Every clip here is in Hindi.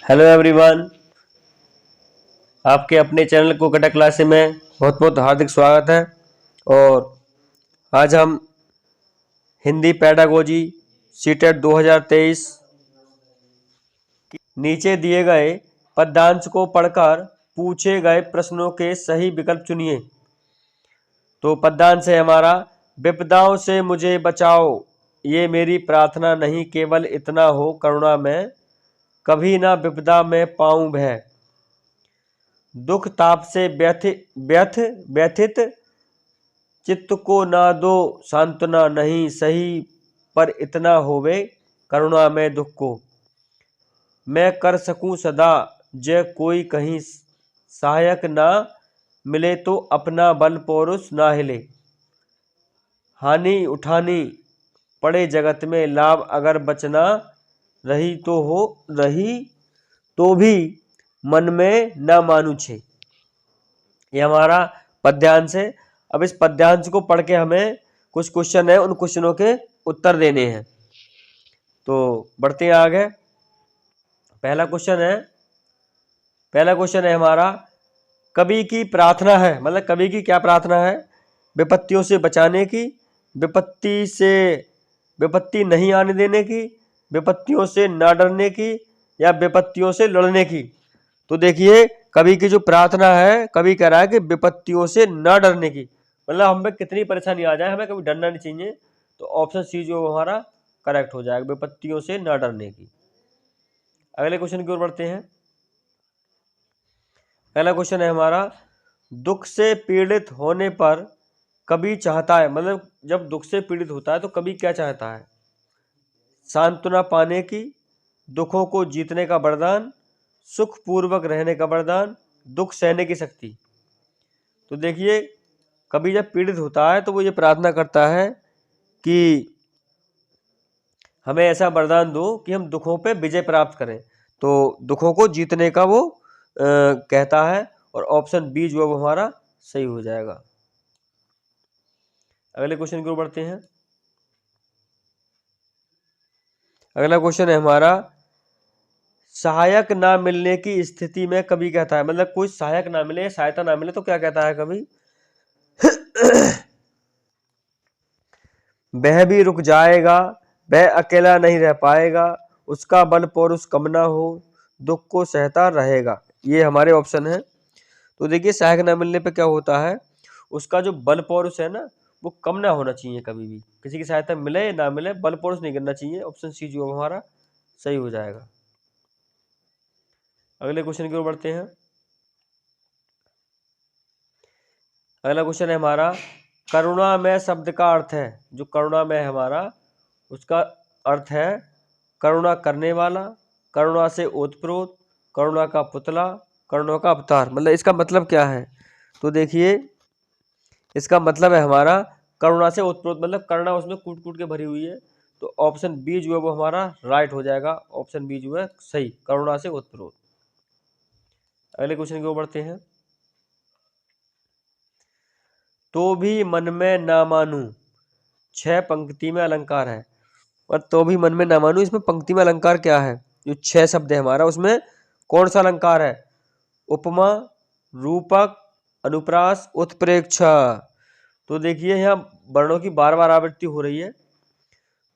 हेलो एवरीवन, आपके अपने चैनल कोकटा क्लास में बहुत बहुत हार्दिक स्वागत है। और आज हम हिंदी पेडागोजी सीटेट 2023 नीचे दिए गए पद्यांश को पढ़कर पूछे गए प्रश्नों के सही विकल्प चुनिए। तो पद्यांश है हमारा, विपदाओं से मुझे बचाओ, ये मेरी प्रार्थना नहीं, केवल इतना हो करुणा में, कभी ना विपदा में पाऊं भय। दुख ताप से व्यथित चित्त को ना दो सांत्वना, नहीं सही पर इतना होवे करुणा में दुख को। मैं कर सकूं सदा जय कोई कहीं, सहायक ना मिले तो अपना बल पौरुष ना हिले। हानि उठानी पड़े जगत में, लाभ अगर बचना रही तो भी मन में न मानू छे। ये हमारा पद्यांश है। अब इस पद्यांश को पढ़ के हमें कुछ क्वेश्चन है, उन क्वेश्चनों के उत्तर देने हैं। तो बढ़ते हैं आगे। पहला क्वेश्चन है हमारा, कवि की प्रार्थना है, मतलब कवि की क्या प्रार्थना है? विपत्तियों से बचाने की, विपत्ति नहीं आने देने की, विपत्तियों से ना डरने की, या विपत्तियों से लड़ने की। तो देखिए, कवि की जो प्रार्थना है, कवि कह रहा है कि विपत्तियों से न डरने की, मतलब हमें कितनी परेशानी आ जाए हमें कभी डरना नहीं चाहिए। तो ऑप्शन सी जो हमारा करेक्ट हो जाएगा, विपत्तियों से न डरने की। अगले क्वेश्चन की ओर बढ़ते हैं। पहला क्वेश्चन है हमारा, दुख से पीड़ित होने पर कवि चाहता है, मतलब जब दुख से पीड़ित होता है तो कवि क्या चाहता है? सांत्वना पाने की, दुखों को जीतने का वरदान, सुख पूर्वक रहने का वरदान, दुख सहने की शक्ति। तो देखिए, कभी जब पीड़ित होता है तो वो ये प्रार्थना करता है कि हमें ऐसा वरदान दो कि हम दुखों पे विजय प्राप्त करें। तो दुखों को जीतने का वो कहता है, और ऑप्शन बी जो है वो हमारा सही हो जाएगा। अगले क्वेश्चन की ओर बढ़ते हैं। अगला क्वेश्चन है हमारा, सहायक ना मिलने की स्थिति में कवि कहता है, मतलब कोई सहायक ना मिले, सहायता ना मिले तो क्या कहता है कवि? वह भी रुक जाएगा, वह अकेला नहीं रह पाएगा, उसका बल पौरुष कम ना हो, दुख को सहता रहेगा। ये हमारे ऑप्शन है। तो देखिए, सहायक ना मिलने पे क्या होता है, उसका जो बल पौरुष है ना, वो कम ना होना चाहिए। कभी भी किसी की सहायता मिले ना मिले, बल पौरुष नहीं करना चाहिए। ऑप्शन सी जो हमारा सही हो जाएगा। अगले क्वेश्चन की ओर बढ़ते हैं। अगला क्वेश्चन है हमारा, करुणा में शब्द का अर्थ है, जो करुणा में है हमारा, उसका अर्थ है करुणा करने वाला, करुणा से ओतप्रोत, करुणा का पुतला, करुणा का अवतार। मतलब इसका मतलब क्या है? तो देखिए, इसका मतलब है हमारा करुणा से ओतप्रोत, मतलब करुणा उसमें कूट कूट के भरी हुई है। तो ऑप्शन बी जो है वो हमारा राइट हो जाएगा। ऑप्शन बी जो है सही, करुणा से ओतप्रोत। अगले क्वेश्चन की ओर बढ़ते हैं। तो भी मन में ना मानू, 6 पंक्ति में अलंकार है। और तो भी मन में ना मानू, इसमें पंक्ति में अलंकार क्या है? जो 6 शब्द है हमारा, उसमें कौन सा अलंकार है? उपमा, रूपक, अनुप्रास, उत्प्रेक्षा। तो देखिए, यहाँ वर्णों की बार बार आवृत्ति हो रही है,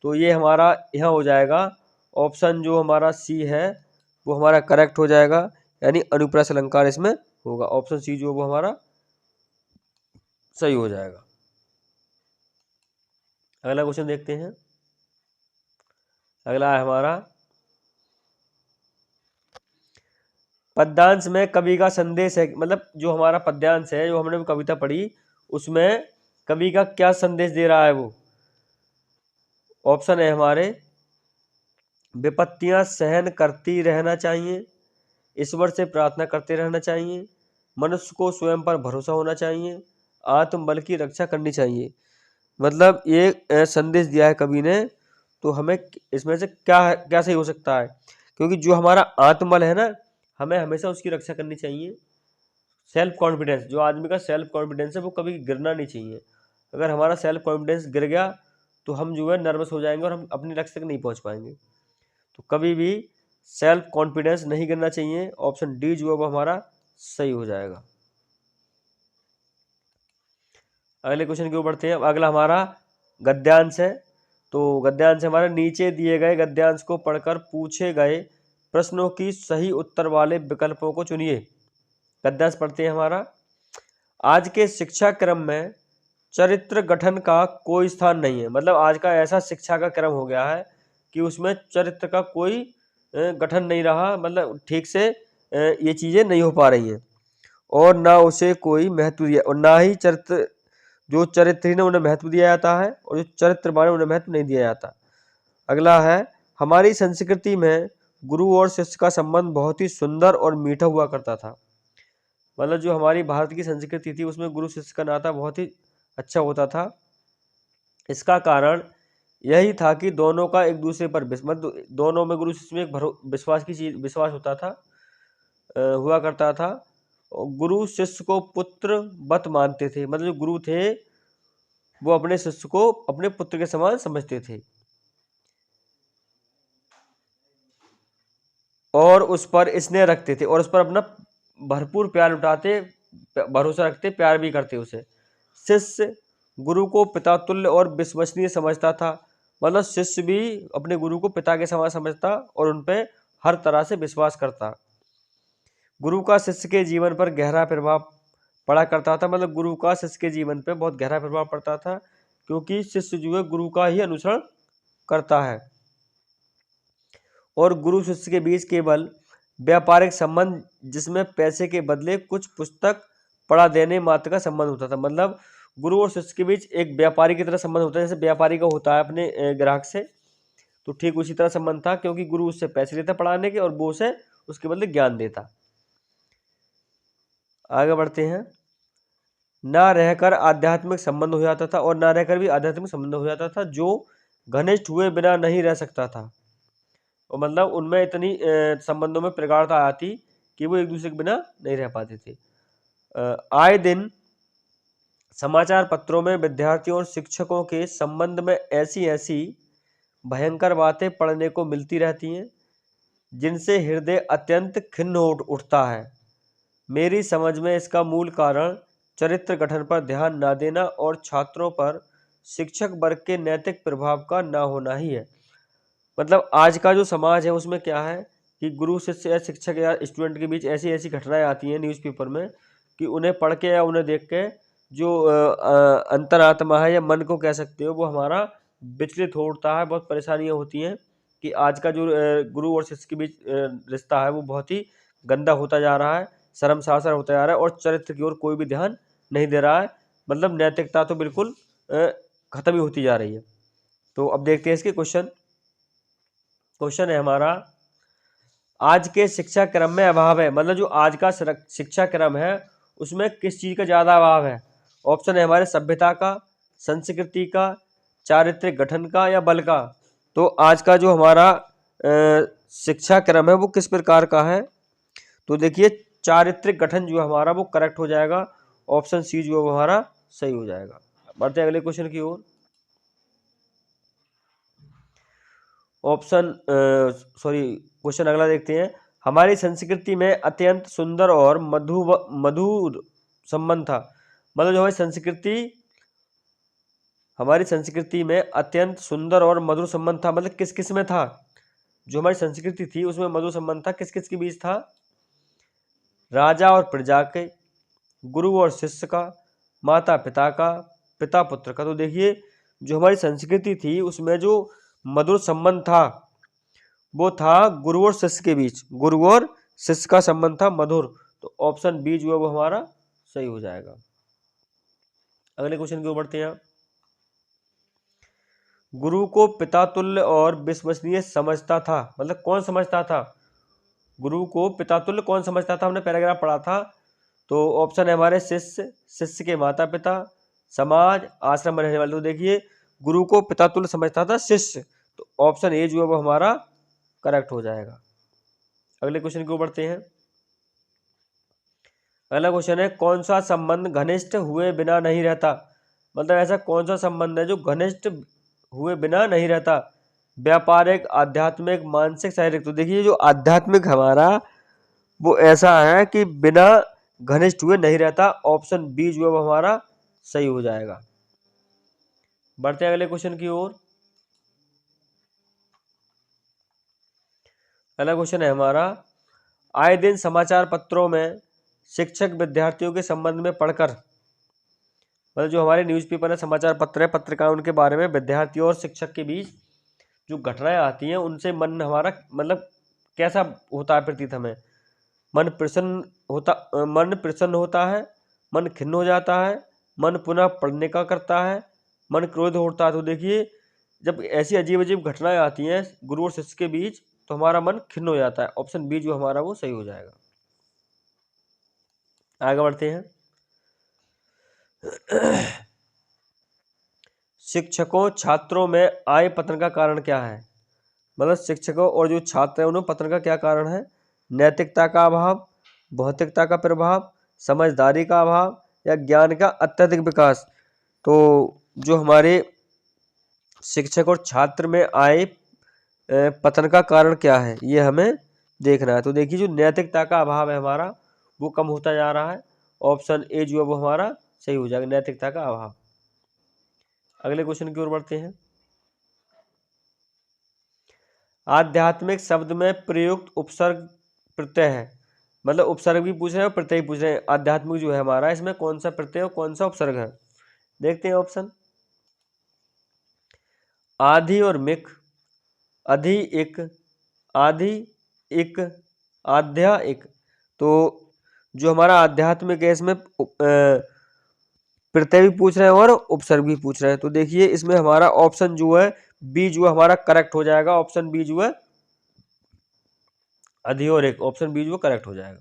तो ये हमारा यहाँ हो जाएगा। ऑप्शन जो हमारा सी है वो हमारा करेक्ट हो जाएगा, यानी अनुप्रास अलंकार इसमें होगा। ऑप्शन सी जो वो हमारा सही हो जाएगा। अगला क्वेश्चन देखते हैं। अगला है हमारा, पद्यांश में कवि का संदेश है, मतलब जो हमारा पद्यांश है, जो हमने कविता पढ़ी, उसमें कवि का क्या संदेश दे रहा है वो? ऑप्शन है हमारे, विपत्तियां सहन करती रहना चाहिए, ईश्वर से प्रार्थना करते रहना चाहिए, मनुष्य को स्वयं पर भरोसा होना चाहिए, आत्मबल की रक्षा करनी चाहिए। मतलब ये संदेश दिया है कवि ने। तो हमें इसमें से क्या क्या सही हो सकता है? क्योंकि जो हमारा आत्मबल है ना, हमें हमेशा उसकी रक्षा करनी चाहिए। सेल्फ कॉन्फिडेंस, जो आदमी का सेल्फ कॉन्फिडेंस है वो कभी गिरना नहीं चाहिए। अगर हमारा सेल्फ कॉन्फिडेंस गिर गया तो हम जो है नर्वस हो जाएंगे और हम अपने लक्ष्य तक नहीं पहुंच पाएंगे। तो कभी भी सेल्फ कॉन्फिडेंस नहीं करना चाहिए। ऑप्शन डी जो है वो हमारा सही हो जाएगा। अगले क्वेश्चन की ओर बढ़ते हैं। अब अगला हमारा गद्यांश है। तो गद्यांश हमारा नीचे दिए गए गद्यांश को पढ़कर पूछे गए प्रश्नों की सही उत्तर वाले विकल्पों को चुनिए। गद्यांश पढ़ते हैं हमारा। आज के शिक्षा क्रम में चरित्र गठन का कोई स्थान नहीं है। मतलब आज का ऐसा शिक्षा का क्रम हो गया है कि उसमें चरित्र का कोई गठन नहीं रहा, मतलब ठीक से ये चीजें नहीं हो पा रही हैं, और ना उसे कोई महत्व दिया, और ना ही चरित्र जो चरित्रहीन है उन्हें महत्व दिया जाता है, और जो चरित्रवान है उन्हें महत्व नहीं दिया जाता। अगला है, हमारी संस्कृति में गुरु और शिष्य का संबंध बहुत ही सुंदर और मीठा हुआ करता था। मतलब जो हमारी भारत की संस्कृति थी उसमें गुरु शिष्य का नाता बहुत ही अच्छा होता था। इसका कारण यही था कि दोनों का एक दूसरे पर मतलब दोनों में गुरु शिष्य में एक विश्वास की चीज विश्वास होता था, हुआ करता था। और गुरु शिष्य को पुत्र वत मानते थे। मतलब जो गुरु थे वो अपने शिष्य को अपने पुत्र के समान समझते थे और उस पर स्नेह रखते थे और उस पर अपना भरपूर प्यार लुटाते, भरोसा रखते, प्यार भी करते उसे। शिष्य गुरु को पिता तुल्य और विश्वसनीय समझता था। मतलब शिष्य भी अपने गुरु को पिता के समान समझता और उन पे हर तरह से विश्वास करता। गुरु का शिष्य के जीवन पर गहरा प्रभाव पड़ा करता था। मतलब गुरु का शिष्य के जीवन पे बहुत गहरा प्रभाव पड़ता था, क्योंकि शिष्य जो है गुरु का ही अनुसरण करता है। और गुरु शिष्य के बीच केवल व्यापारिक संबंध, जिसमें पैसे के बदले कुछ पुस्तक पढ़ा देने मात्र का संबंध होता था। मतलब गुरु और शिष्य के बीच एक व्यापारी की तरह संबंध होता है, जैसे व्यापारी का होता है अपने ग्राहक से, तो ठीक उसी तरह संबंध था, क्योंकि गुरु उससे पैसे लेता पढ़ाने के और वो उसे उसके बदले ज्ञान देता। आगे बढ़ते हैं। ना रहकर आध्यात्मिक संबंध हो जाता था और ना रहकर भी आध्यात्मिक संबंध हो जाता था, जो घनिष्ठ हुए बिना नहीं रह सकता था। और मतलब उनमें इतनी संबंधों में प्रगाढ़ता आती कि वो एक दूसरे के बिना नहीं रह पाते थे। आए दिन समाचार पत्रों में विद्यार्थियों और शिक्षकों के संबंध में ऐसी ऐसी भयंकर बातें पढ़ने को मिलती रहती हैं जिनसे हृदय अत्यंत खिन्न उठता है। मेरी समझ में इसका मूल कारण चरित्र गठन पर ध्यान न देना और छात्रों पर शिक्षक वर्ग के नैतिक प्रभाव का न होना ही है। मतलब आज का जो समाज है उसमें क्या है कि गुरु शिष्य या शिक्षक या स्टूडेंट के बीच ऐसी ऐसी घटनाएं आती हैं न्यूज़पेपर में कि उन्हें पढ़ के या उन्हें देख के जो अंतरात्मा है या मन को कह सकते हो वो हमारा विचलित हो उठता है। बहुत परेशानियां होती हैं कि आज का जो गुरु और शिष्य के बीच रिश्ता है वो बहुत ही गंदा होता जा रहा है, शर्मसार होता जा रहा है और चरित्र की ओर कोई भी ध्यान नहीं दे रहा है। मतलब नैतिकता तो बिल्कुल खत्म ही होती जा रही है। तो अब देखते हैं इसके क्वेश्चन है हमारा, आज के शिक्षा क्रम में अभाव है। मतलब जो आज का शिक्षा क्रम है उसमें किस चीज का ज्यादा अभाव है। ऑप्शन है हमारे सभ्यता का, संस्कृति का, चारित्रिक गठन का या बल का। तो आज का जो हमारा शिक्षा क्रम है वो किस प्रकार का है, तो देखिए चारित्रिक गठन जो हमारा वो करेक्ट हो जाएगा। ऑप्शन सी जो है हमारा सही हो जाएगा। बढ़ते हैं अगले क्वेश्चन की ओर। क्वेश्चन अगला देखते हैं। हमारी संस्कृति में अत्यंत सुंदर और मधुर संबंध था। मतलब जो हमारी संस्कृति में अत्यंत सुंदर और मधुर संबंध था, मतलब किस किस में था। जो हमारी संस्कृति थी उसमें मधुर संबंध था, किस किस के बीच था, राजा और प्रजा के, गुरु और शिष्य का, माता पिता का, पिता पुत्र का। तो देखिए जो हमारी संस्कृति थी उसमें जो मधुर संबंध था वो था गुरु और शिष्य के बीच, गुरु और शिष्य का संबंध था मधुर। तो ऑप्शन बी जो है वो हमारा सही हो जाएगा। अगले क्वेश्चन की ओर बढ़ते हैं। गुरु को पिता तुल्य और विश्वसनीय समझता था। मतलब कौन समझता था, गुरु को पिता तुल्य कौन समझता था, हमने पैराग्राफ पढ़ा था। तो ऑप्शन है हमारे शिष्य, शिष्य के माता पिता, समाज, आश्रम में रहने वाले। तो देखिए गुरु को पिता तुल्य समझता था शिष्य, तो ऑप्शन ए जो है वो हमारा करेक्ट हो जाएगा। अगले क्वेश्चन की ओर बढ़ते हैं। अगला क्वेश्चन है, कौन सा संबंध घनिष्ठ हुए बिना नहीं रहता। मतलब ऐसा कौन सा संबंध है जो घनिष्ठ हुए बिना नहीं रहता। व्यापारिक, आध्यात्मिक, मानसिक, शारीरिक। तो देखिए जो आध्यात्मिक हमारा वो ऐसा है कि बिना घनिष्ठ हुए नहीं रहता। ऑप्शन बी जो है वो हमारा सही हो जाएगा। बढ़ते हैं अगले क्वेश्चन की ओर। अगला क्वेश्चन है हमारा, आए दिन समाचार पत्रों में शिक्षक विद्यार्थियों के संबंध में पढ़कर, मतलब जो हमारे न्यूज़पेपर है, समाचार पत्र है, पत्रिका, उनके बारे में विद्यार्थियों और शिक्षक के बीच जो घटनाएं आती हैं उनसे मन हमारा मतलब कैसा होता है प्रतीत हमें। मन प्रसन्न होता है, मन खिन्न हो जाता है, मन पुनः पढ़ने का करता है, मन क्रोध होता है। तो देखिए जब ऐसी अजीब अजीब घटनाएं आती हैं गुरु और शिष्य के बीच तो हमारा मन खिन्न हो जाता है। ऑप्शन बी जो हमारा वो सही हो जाएगा। आगे बढ़ते हैं। शिक्षकों छात्रों में आय पतन का कारण क्या है? मतलब शिक्षकों और जो छात्र हैं उन्हें पतन का क्या कारण है? नैतिकता का अभाव, भौतिकता का प्रभाव, समझदारी का अभाव या ज्ञान का अत्यधिक विकास। तो जो हमारे शिक्षक और छात्र में आय पतन का कारण क्या है ये हमें देखना है। तो देखिए जो नैतिकता का अभाव है हमारा वो कम होता जा रहा है। ऑप्शन ए जो है वो हमारा सही हो जाएगा, नैतिकता का अभाव। अगले क्वेश्चन की ओर बढ़ते हैं। आध्यात्मिक शब्द में प्रयुक्त उपसर्ग प्रत्यय है, मतलब उपसर्ग भी पूछ रहे हैं और प्रत्यय पूछ रहे हैं। आध्यात्मिक जो है हमारा इसमें कौन सा प्रत्यय और कौन सा उपसर्ग है? देखते हैं ऑप्शन। आधि और मिक, अधि इक, आधि इक, आध्या इक। तो जो हमारा आध्यात्मिक है इसमें प्रत्यय भी पूछ रहे हैं और उपसर्ग भी पूछ रहे हैं। तो देखिए इसमें हमारा ऑप्शन जो है बी जो है हमारा करेक्ट हो जाएगा। ऑप्शन बी जो है अधि और एक, ऑप्शन बी जो करेक्ट हो जाएगा।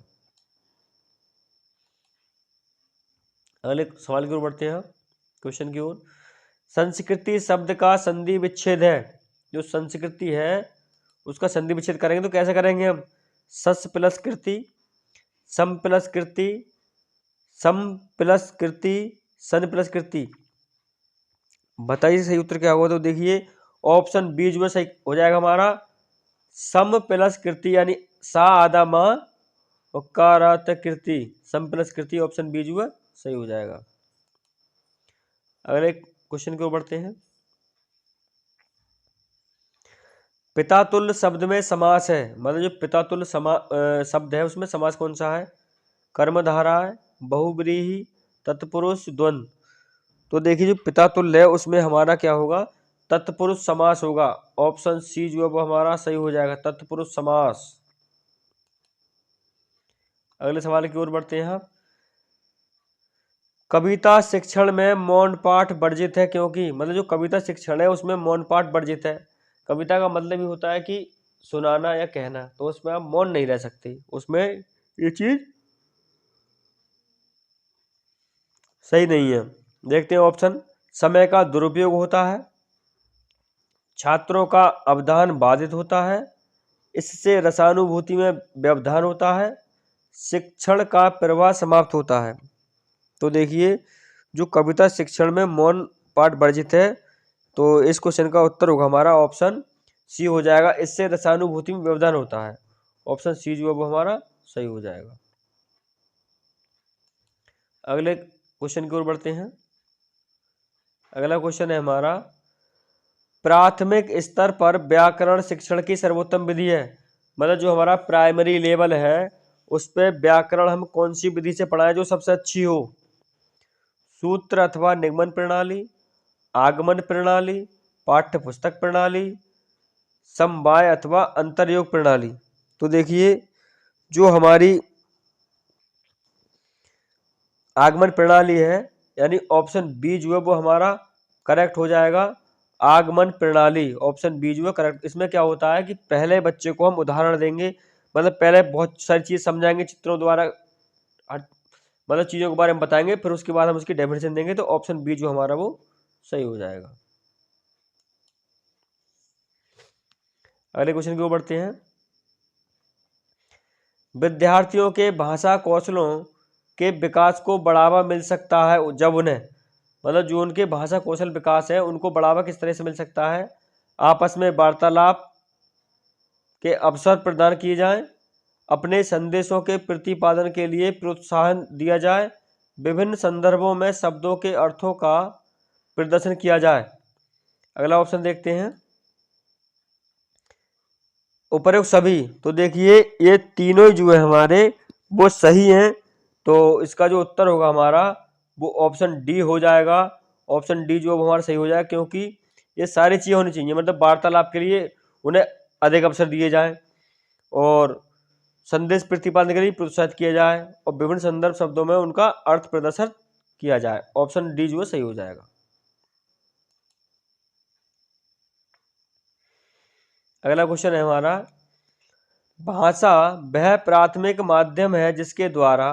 अगले सवाल की ओर बढ़ते हैं, क्वेश्चन की ओर। संस्कृति शब्द का संधि विच्छेद है, जो संस्कृति है उसका संधि विच्छेद करेंगे तो कैसे करेंगे हम? सस प्लस कृति, सम प्लस कृति, सम प्लस कृति, सन प्लस कृति। बताइए सही उत्तर क्या होगा? तो देखिए ऑप्शन बी जो है सही हो जाएगा हमारा, सम प्लस कृति, यानी सा आधा माँ और कारात कृति, सम प्लस कृति। ऑप्शन बी जो है सही हो जाएगा। अगले क्वेश्चन की ओर बढ़ते हैं। पितातुल्य शब्द में समास है, मतलब जो पितातुल्य शब्द है उसमें समास कौन सा है? कर्मधारा है, बहुव्रीहि, तत्पुरुष, द्वंद्व। तो देखिए जो पितातुल्य है उसमें हमारा क्या होगा? तत्पुरुष समास होगा। ऑप्शन सी जो है वो हमारा सही हो जाएगा, तत्पुरुष समास। अगले सवाल की ओर बढ़ते हैं। कविता शिक्षण में मौन पाठ वर्जित है क्योंकि, मतलब जो कविता शिक्षण है उसमें मौन पाठ वर्जित है। कविता का मतलब ही होता है कि सुनाना या कहना, तो उसमें आप मौन नहीं रह सकते, उसमें ये चीज सही नहीं है। देखते हैं ऑप्शन। समय का दुरुपयोग होता है, छात्रों का अवधान बाधित होता है, इससे रसानुभूति में व्यवधान होता है, शिक्षण का प्रवाह समाप्त होता है। तो देखिए जो कविता शिक्षण में मौन पाठ वर्जित है तो इस क्वेश्चन का उत्तर होगा हमारा ऑप्शन सी हो जाएगा, इससे रसानुभूति में व्यवधान होता है। ऑप्शन सी जो है वो हमारा सही हो जाएगा। अगले क्वेश्चन की ओर बढ़ते हैं। अगला क्वेश्चन है हमारा, प्राथमिक स्तर पर व्याकरण शिक्षण की सर्वोत्तम विधि है, मतलब जो हमारा प्राइमरी लेवल है उस पर व्याकरण हम कौन सी विधि से पढ़ाएं जो सबसे अच्छी हो? सूत्र अथवा निगमन प्रणाली, आगमन प्रणाली, पाठ्य पुस्तक प्रणाली, समवाय अथवा अंतरयोग प्रणाली। तो देखिए जो हमारी आगमन प्रणाली है यानी ऑप्शन बी जो है वो हमारा करेक्ट हो जाएगा, आगमन प्रणाली। ऑप्शन बी जो है करेक्ट। इसमें क्या होता है कि पहले बच्चे को हम उदाहरण देंगे, मतलब पहले बहुत सारी चीज समझाएंगे चित्रों द्वारा, मतलब चीजों के बारे में बताएंगे, फिर उसके बाद हम उसकी डेफिनेशन देंगे। तो ऑप्शन बी जो हमारा वो सही हो जाएगा। अगले क्वेश्चन की ओर बढ़ते हैं। विद्यार्थियों के भाषा कौशलों के विकास को बढ़ावा मिल सकता है जब उन्हें, मतलब जो उनके भाषा कौशल विकास है उनको बढ़ावा किस तरह से मिल सकता है? आपस में वार्तालाप के अवसर प्रदान किए जाएं, अपने संदेशों के प्रतिपादन के लिए प्रोत्साहन दिया जाए, विभिन्न संदर्भों में शब्दों के अर्थों का प्रदर्शन किया जाए। अगला ऑप्शन देखते हैं, उपरोक्त सभी। तो देखिए ये तीनों ही जो है हमारे वो सही हैं, तो इसका जो उत्तर होगा हमारा वो ऑप्शन डी हो जाएगा। ऑप्शन डी जो हमारा सही हो जाएगा, क्योंकि ये सारी चीज़ें होनी चाहिए, मतलब वार्तालाप के लिए उन्हें अधिक अवसर दिए जाएं और संदेश प्रतिपादन के लिए प्रोत्साहित किया जाए और विभिन्न संदर्भ शब्दों में उनका अर्थ प्रदर्शन किया जाए। ऑप्शन डी जो है सही हो जाएगा। अगला क्वेश्चन है हमारा, भाषा वह प्राथमिक माध्यम है जिसके द्वारा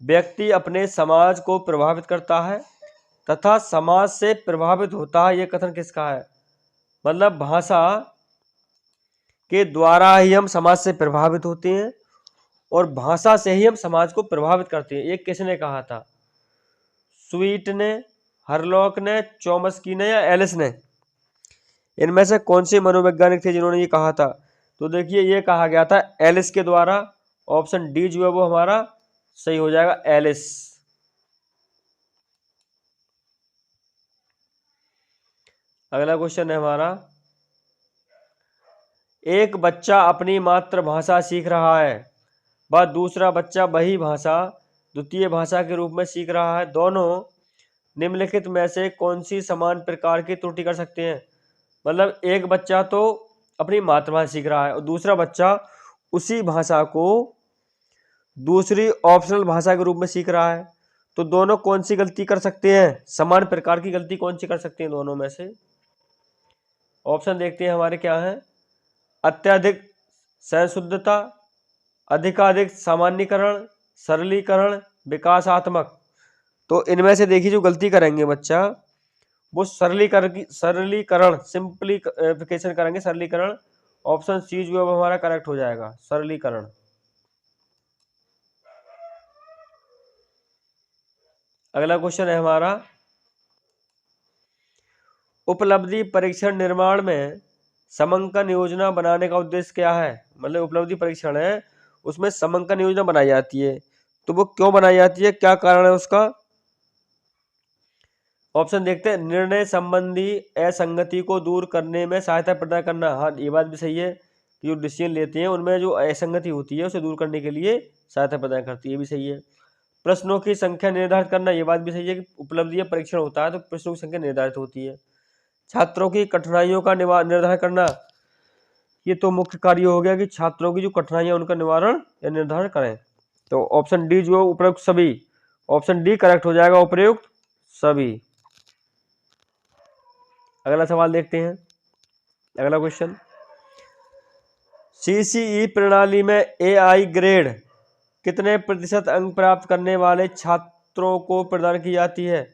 व्यक्ति अपने समाज को प्रभावित करता है तथा समाज से प्रभावित होता है। यह कथन किसका है? मतलब भाषा के द्वारा ही हम समाज से प्रभावित होते हैं और भाषा से ही हम समाज को प्रभावित करते हैं। ये किसने कहा था? स्वीट ने, हरलॉक ने, चॉम्स्की ने या एलिस ने? इनमें से कौन से मनोवैज्ञानिक थे जिन्होंने ये कहा था? तो देखिए ये कहा गया था एलिस के द्वारा। ऑप्शन डी जो है वो हमारा सही हो जाएगा, एलिस। अगला क्वेश्चन है हमारा, एक बच्चा अपनी मातृभाषा सीख रहा है व दूसरा बच्चा वही भाषा द्वितीय भाषा के रूप में सीख रहा है। दोनों निम्नलिखित में से कौन सी समान प्रकार की त्रुटि कर सकते हैं? मतलब एक बच्चा तो अपनी मातृभाषा सीख रहा है और दूसरा बच्चा उसी भाषा को दूसरी ऑप्शनल भाषा के रूप में सीख रहा है, तो दोनों कौन सी गलती कर सकते हैं? समान प्रकार की गलती कौन सी कर सकते हैं दोनों में से? ऑप्शन देखते हैं हमारे क्या हैं, अत्यधिक संशुद्धता, अधिकाधिक सामान्यीकरण, सरलीकरण, विकासात्मक। तो इनमें से देखिए जो गलती करेंगे बच्चा वो सरलीकरण सिंप्लीफिकेशन करेंगे, सरलीकरण। ऑप्शन सी जो है वो हमारा करेक्ट हो जाएगा, सरलीकरण। अगला क्वेश्चन है हमारा, उपलब्धि परीक्षण निर्माण में समंकन योजना बनाने का उद्देश्य क्या है? मतलब उपलब्धि परीक्षण है उसमें समंकन योजना बनाई जाती है, तो वो क्यों बनाई जाती है, क्या कारण है उसका? ऑप्शन देखते हैं, निर्णय संबंधी असंगति को दूर करने में सहायता प्रदान करना। हाँ ये बात भी सही है कि जो डिसीजन लेते हैं उनमें जो असंगति होती है उसे दूर करने के लिए सहायता प्रदान करती है, ये भी सही है। प्रश्नों की संख्या निर्धारित करना, ये बात भी सही है कि उपलब्धि परीक्षण होता है तो प्रश्नों की संख्या निर्धारित होती है। छात्रों की कठिनाइयों का निर्धारण करना, ये तो मुख्य कार्य हो गया कि छात्रों की जो कठिनाइयां उनका निवारण या निर्धारण करें। तो ऑप्शन डी जो उपयुक्त सभी, ऑप्शन डी करेक्ट हो जाएगा, उपयुक्त सभी। अगला सवाल देखते हैं, अगला क्वेश्चन, सीसीई प्रणाली में एआई ग्रेड कितने प्रतिशत अंक प्राप्त करने वाले छात्रों को प्रदान की जाती है?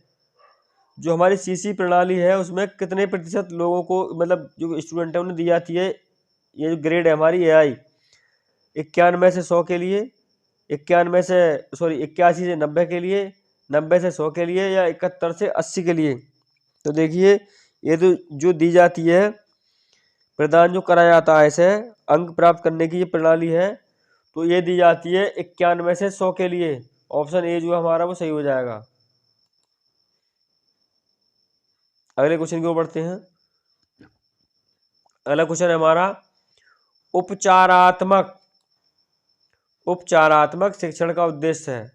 जो हमारी सीसी प्रणाली है उसमें कितने प्रतिशत लोगों को, मतलब जो स्टूडेंट है उन्हें दी जाती है ये जो ग्रेड है हमारी एआई? 91 से 100 के लिए, 81 से 90 के लिए, 90 से 100 के लिए, या 71 से 80 के लिए? तो देखिए ये तो जो दी जाती है, प्रदान जो कराया जाता है इसे अंक प्राप्त करने की ये प्रणाली है, तो ये दी जाती है 91 से 100 के लिए। ऑप्शन ए जो हमारा वो सही हो जाएगा। अगले क्वेश्चन की ओर बढ़ते हैं। अगला क्वेश्चन है हमारा, उपचारात्मक शिक्षण का उद्देश्य है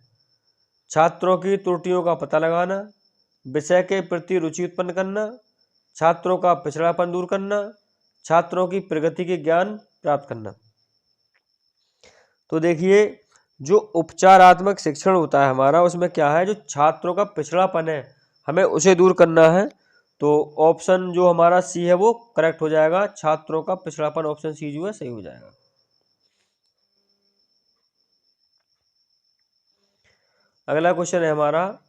छात्रों की त्रुटियों का पता लगाना, विषय के प्रति रुचि उत्पन्न करना, छात्रों का पिछड़ापन दूर करना, छात्रों की प्रगति के ज्ञान प्राप्त करना। तो देखिए जो उपचारात्मक शिक्षण होता है हमारा उसमें क्या है, जो छात्रों का पिछड़ापन है हमें उसे दूर करना है, तो ऑप्शन जो हमारा सी है वो करेक्ट हो जाएगा, छात्रों का पिछड़ापन। ऑप्शन सी जो है सही हो जाएगा। अगला क्वेश्चन है हमारा,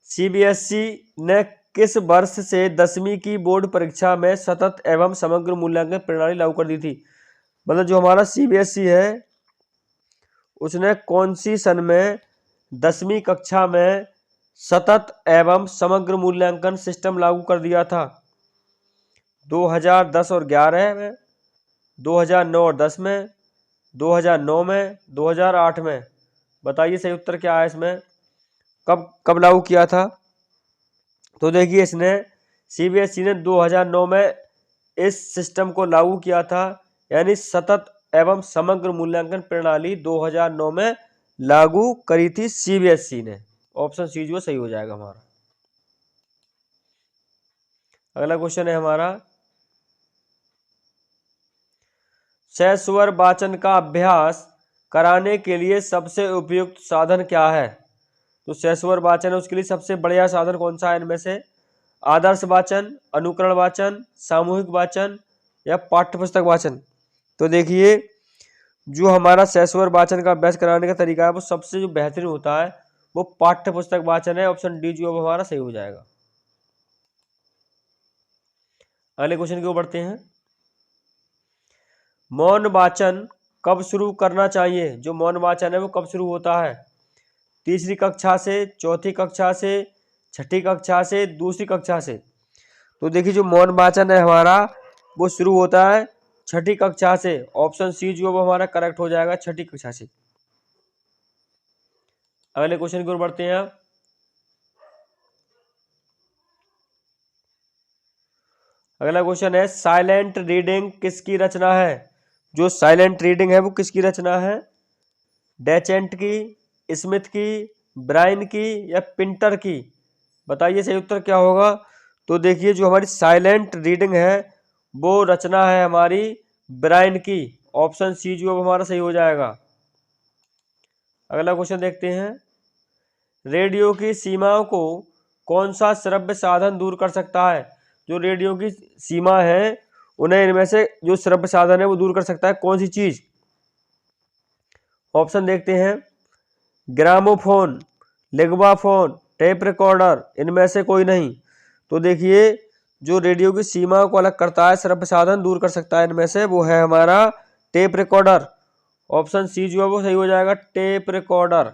सीबीएसई ने किस वर्ष से 10वीं की बोर्ड परीक्षा में सतत एवं समग्र मूल्यांकन प्रणाली लागू कर दी थी? मतलब जो हमारा सीबीएसई है उसने कौन सी सन में 10वीं कक्षा में सतत एवं समग्र मूल्यांकन सिस्टम लागू कर दिया था? 2010 और 11 में, 2009 और 10 में, 2009 में, 2008 में। बताइए सही उत्तर क्या है इसमें, कब कब लागू किया था। तो देखिए इसने सीबीएसई ने 2009 में इस सिस्टम को लागू किया था, यानी सतत एवं समग्र मूल्यांकन प्रणाली 2009 में लागू करी थी सीबीएसई ने। ऑप्शन सी जो सही हो जाएगा हमारा। अगला क्वेश्चन है हमारा, सहस्वर वाचन का अभ्यास कराने के लिए सबसे उपयुक्त साधन क्या है। तो सहस्वर वाचन है उसके लिए सबसे बढ़िया साधन कौन सा है इनमें से, आदर्श वाचन, अनुकरण वाचन, सामूहिक वाचन या पाठ्यपुस्तक वाचन। तो देखिए जो हमारा सहस्वर वाचन का अभ्यास कराने का तरीका है वो सबसे जो बेहतरीन होता है वो पाठ्यपुस्तक वाचन है। ऑप्शन डी जो हमारा सही हो जाएगा। अगले क्वेश्चन की ओर बढ़ते हैं, मौन वाचन कब शुरू करना चाहिए। जो मौन वाचन है वो कब शुरू होता है, तीसरी कक्षा से, चौथी कक्षा से, छठी कक्षा से, दूसरी कक्षा से। तो देखिए जो मौन वाचन है हमारा वो शुरू होता है छठी कक्षा से। ऑप्शन सी जो वो हमारा करेक्ट हो जाएगा, छठी कक्षा से। अगले क्वेश्चन की ओर बढ़ते हैं, अगला क्वेश्चन है, साइलेंट रीडिंग किसकी रचना है। जो साइलेंट रीडिंग है वो किसकी रचना है, डेचेंट की, स्मिथ की, ब्राइन की या पिंटर की। बताइए सही उत्तर क्या होगा। तो देखिए जो हमारी साइलेंट रीडिंग है वो रचना है हमारी ब्राइन की। ऑप्शन सी जो हमारा सही हो जाएगा। अगला क्वेश्चन देखते हैं, रेडियो की सीमाओं को कौन सा श्रव्य साधन दूर कर सकता है। जो रेडियो की सीमा है उन्हें इनमें से जो श्रव्य साधन है वो दूर कर सकता है, कौन सी चीज। ऑप्शन देखते हैं, ग्रामोफोन, लिग्वाफोन, टेप रिकॉर्डर, इनमें से कोई नहीं। तो देखिए जो रेडियो की सीमा को अलग करता है, श्रव्य साधन दूर कर सकता है इनमें से, वो है हमारा टेप रिकॉर्डर। ऑप्शन सी जो है वो सही हो जाएगा, टेप रिकॉर्डर।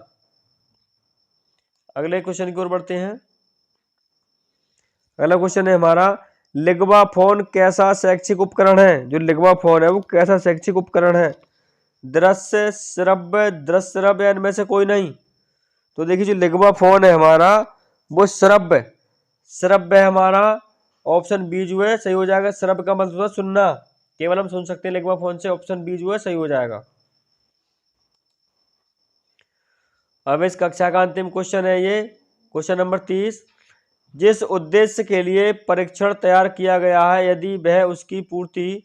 अगले क्वेश्चन की ओर बढ़ते हैं, अगला क्वेश्चन है हमारा, लिग्वाफोन कैसा शैक्षिक उपकरण है। जो लिग्वाफोन है वो कैसा शैक्षिक उपकरण है, दृश्य, श्रव्य, दृश्य श्रव्य या इनमें से कोई नहीं। तो देखिए जो लिग्वाफोन है हमारा वो श्रव्य श्रव्य है हमारा। ऑप्शन बी जो है सही हो जाएगा। श्रव्य का मतलब होता है सुनना, केवल हम सुन सकते हैं लिग्वाफोन से। ऑप्शन बी जो है सही हो जाएगा। अब इस कक्षा का अंतिम क्वेश्चन है ये क्वेश्चन नंबर 30, जिस उद्देश्य के लिए परीक्षण तैयार किया गया है यदि वह उसकी पूर्ति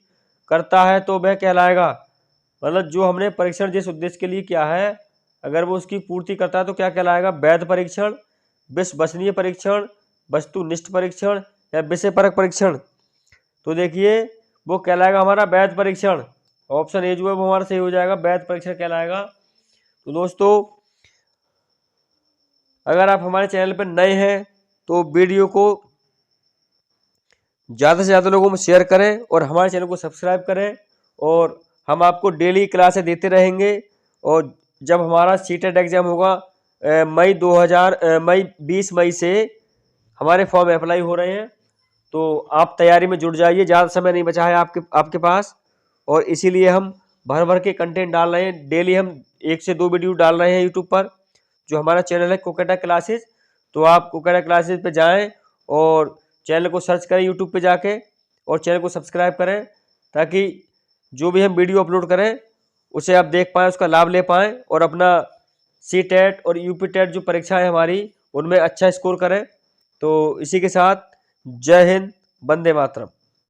करता है तो वह कहलाएगा। मतलब जो हमने परीक्षण जिस उद्देश्य के लिए किया है अगर वो उसकी पूर्ति करता है तो क्या कहलाएगा, वैध परीक्षण, विश्वसनीय परीक्षण, वस्तुनिष्ठ परीक्षण या विषय परक परीक्षण। तो देखिए वो कहलाएगा हमारा वैध परीक्षण। ऑप्शन ए जो है वो हमारा सही हो जाएगा, वैध परीक्षण कहलाएगा। तो दोस्तों अगर आप हमारे चैनल पर नए हैं तो वीडियो को ज़्यादा से ज़्यादा लोगों में शेयर करें और हमारे चैनल को सब्सक्राइब करें। और हम आपको डेली क्लासें देते रहेंगे। और जब हमारा सीटेट एग्ज़ाम होगा मई 20 मई से हमारे फॉर्म अप्लाई हो रहे हैं, तो आप तैयारी में जुट जाइए। ज़्यादा समय नहीं बचा है आपके पास, और इसीलिए हम भर भर के कंटेंट डाल रहे हैं। डेली हम 1 से 2 वीडियो डाल रहे हैं यूट्यूब पर। जो हमारा चैनल है कोकेटा क्लासेस, तो आप कोकेटा क्लासेस पे जाएं और चैनल को सर्च करें यूट्यूब पे जाके और चैनल को सब्सक्राइब करें, ताकि जो भी हम वीडियो अपलोड करें उसे आप देख पाएँ, उसका लाभ ले पाएँ और अपना सीटेट और यूपीटेट जो परीक्षा है हमारी उनमें अच्छा स्कोर करें। तो इसी के साथ जय हिंद, वंदे मातरम।